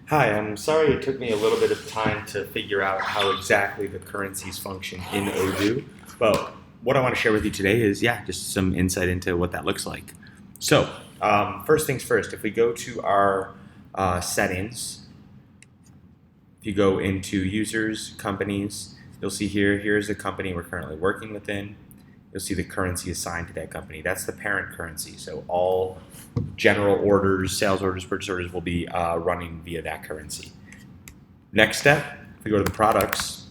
Hi, I'm sorry it took me a little bit of time to figure out how exactly the currencies function in Odoo. But what I want to share with you today is, yeah, just some insight into what that looks like. So, first things first, if we go to our settings, if you go into users, companies, you'll see here's the company we're currently working within. You'll see the currency assigned to that company. That's the parent currency. So all general orders, sales orders, purchase orders will be running via that currency. Next step, if we go to the products,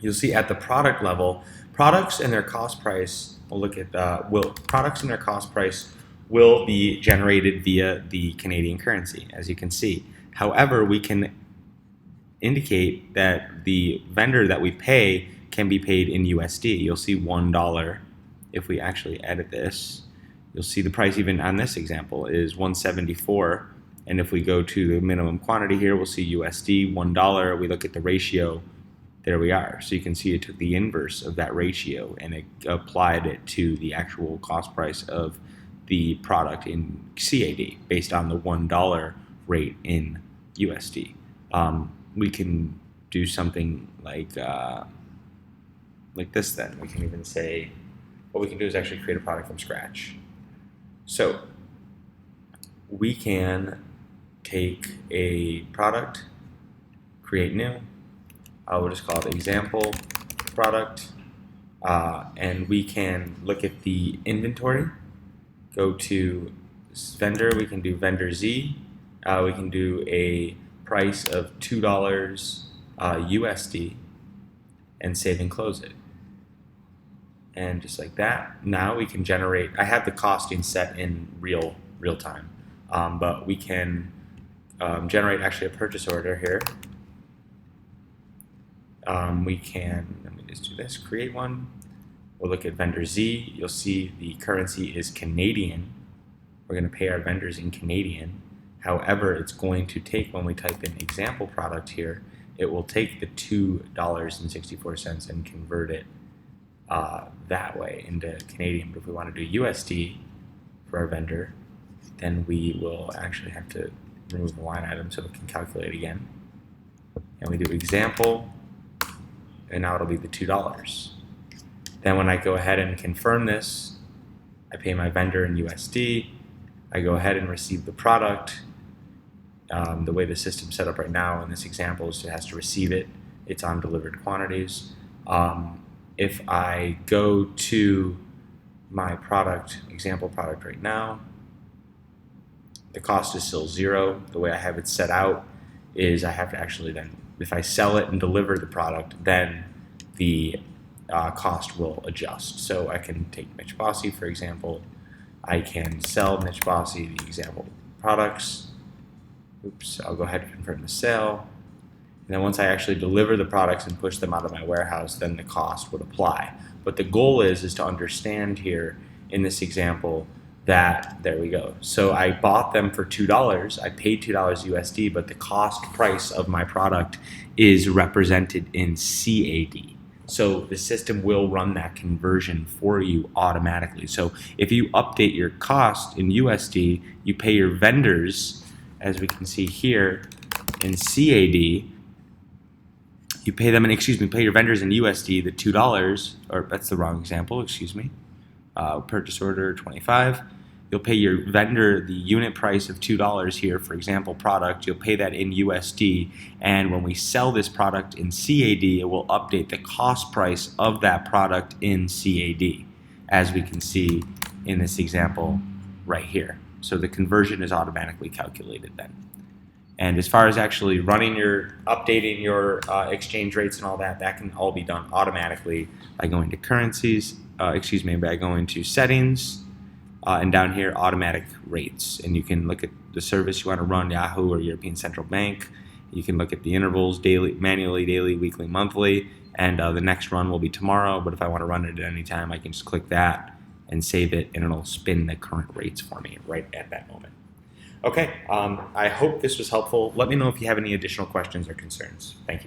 you'll see at the product level, products and their cost price, we'll look at, products and their cost price will be generated via the Canadian currency, as you can see. However, we can indicate that the vendor that we pay can be paid in USD. You'll see $1. If we actually edit this, you'll see the price even on this example is $1.74. And if we go to the minimum quantity here, we'll see USD, $1. We look at the ratio, there we are. So you can see it took the inverse of that ratio and it applied it to the actual cost price of the product in CAD based on the $1 rate in USD. We can do something like this then. We can even say, what we can do is actually create a product from scratch. So we can take a product, create new, we'll just call it example product, and we can look at the inventory, go to vendor, we can do vendor Z, we can do a price of $2 USD and save and close it. And just like that, now we can generate, I have the costing set in real time, but we can generate actually a purchase order here. We can, let me just do this, create one. We'll look at vendor Z. You'll see the currency is Canadian. We're going to pay our vendors in Canadian. However, it's going to take, when we type in example product here, it will take the $2.64 and convert it that way into Canadian. But if we want to do USD for our vendor, then we will actually have to remove the line item so it can calculate again. And we do example, and now it'll be the $2. Then when I go ahead and confirm this, I pay my vendor in USD, I go ahead and receive the product. The way the system's set up right now in this example is it has to receive it. It's on delivered quantities. If I go to my product, example product right now, the cost is still $0. The way I have it set out is I have to actually then, if I sell it and deliver the product, then the cost will adjust. So I can take Mitch Bossy, for example. I can sell Mitch Bossy the example products. Oops, I'll go ahead and confirm the sale. And then once I actually deliver the products and push them out of my warehouse, then the cost would apply. But the goal is to understand here in this example that, there we go. So I bought them for $2, I paid $2 USD, but the cost price of my product is represented in CAD. So the system will run that conversion for you automatically. So if you update your cost in USD, you pay your vendors, as we can see here, in CAD, you pay them in, pay your vendors in USD the $2, or that's the wrong example, purchase order 25. You'll pay your vendor the unit price of $2 here, for example, product. You'll pay that in USD, and when we sell this product in CAD, it will update the cost price of that product in CAD, as we can see in this example right here. So the conversion is automatically calculated then. And as far as actually updating your exchange rates and all that, that can all be done automatically by going to currencies, by going to settings, and down here, automatic rates. And you can look at the service you want to run, Yahoo or European Central Bank. You can look at the intervals, daily, manually, daily, weekly, monthly, and the next run will be tomorrow. But if I want to run it at any time, I can just click that and save it, and it'll spin the current rates for me right at that moment. Okay, I hope this was helpful. Let me know if you have any additional questions or concerns. Thank you.